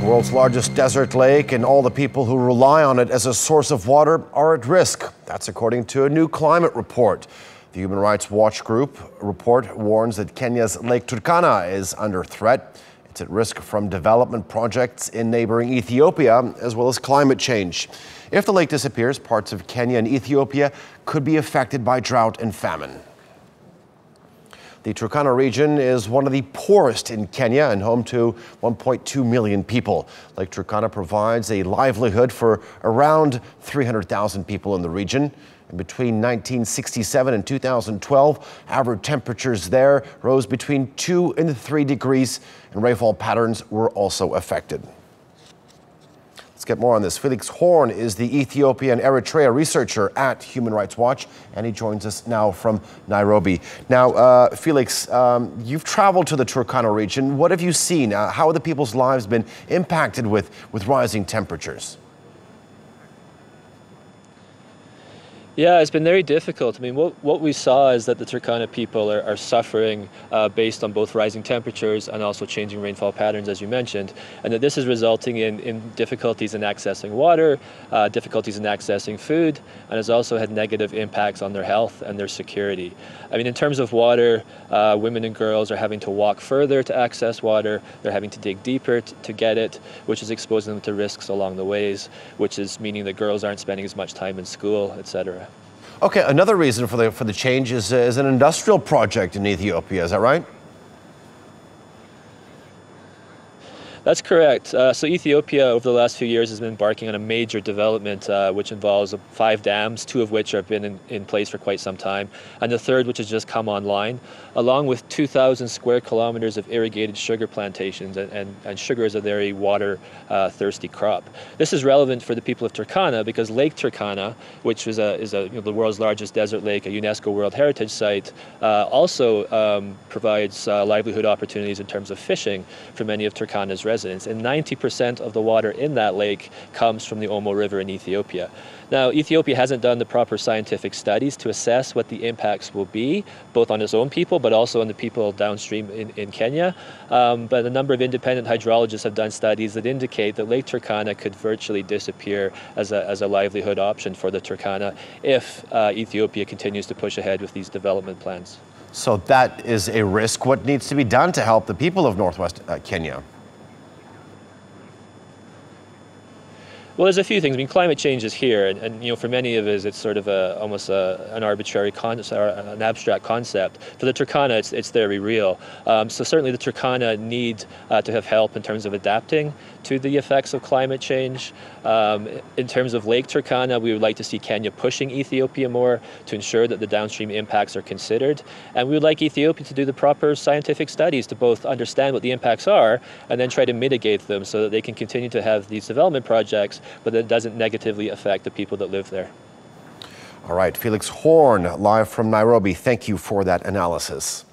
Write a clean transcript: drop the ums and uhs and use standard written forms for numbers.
world's largest desert lake and all the people who rely on it as a source of water are at risk. That's according to a new climate report. The Human Rights Watch Group report warns that Kenya's Lake Turkana is under threat. It's at risk from development projects in neighboring Ethiopia, as well as climate change. If the lake disappears, parts of Kenya and Ethiopia could be affected by drought and famine. The Turkana region is one of the poorest in Kenya and home to 1.2 million people. Lake Turkana provides a livelihood for around 300,000 people in the region. And between 1967 and 2012, average temperatures there rose between 2 and 3 degrees, and rainfall patterns were also affected. Let's get more on this. Felix Horne is the Ethiopia and Eritrea researcher at Human Rights Watch, and he joins us now from Nairobi. Now, Felix, you've traveled to the Turkana region. What have you seen? How have the people's lives been impacted with rising temperatures? Yeah, it's been very difficult. I mean, what we saw is that the Turkana people are suffering based on both rising temperatures and also changing rainfall patterns, as you mentioned, and that this is resulting in difficulties in accessing water, difficulties in accessing food, and has also had negative impacts on their health and their security. I mean, in terms of water, women and girls are having to walk further to access water. They're having to dig deeper to get it, which is exposing them to risks along the ways, which is meaning that girls aren't spending as much time in school, etc. Okay, another reason for the change is an industrial project in Ethiopia, is that right? That's correct. So Ethiopia over the last few years has been embarking on a major development which involves 5 dams, 2 of which have been in place for quite some time, and the third which has just come online, along with 2,000 square kilometers of irrigated sugar plantations, and sugar is a very water thirsty crop. This is relevant for the people of Turkana because Lake Turkana, which is the world's largest desert lake, a UNESCO World Heritage Site, also provides livelihood opportunities in terms of fishing for many of Turkana's residents, and 90% of the water in that lake comes from the Omo River in Ethiopia. Now, Ethiopia hasn't done the proper scientific studies to assess what the impacts will be, both on its own people, but also on the people downstream in Kenya. But a number of independent hydrologists have done studies that indicate that Lake Turkana could virtually disappear as a livelihood option for the Turkana if Ethiopia continues to push ahead with these development plans. So that is a risk. What needs to be done to help the people of northwest Kenya? Well, there's a few things. I mean, climate change is here, and for many of us, it's sort of almost an arbitrary concept, or an abstract concept. For the Turkana, it's very real. So certainly the Turkana need to have help in terms of adapting to the effects of climate change. In terms of Lake Turkana, we would like to see Kenya pushing Ethiopia more to ensure that the downstream impacts are considered. And we would like Ethiopia to do the proper scientific studies to both understand what the impacts are and then try to mitigate them so that they can continue to have these development projects, but that it doesn't negatively affect the people that live there. All right, Felix Horne, live from Nairobi. Thank you for that analysis.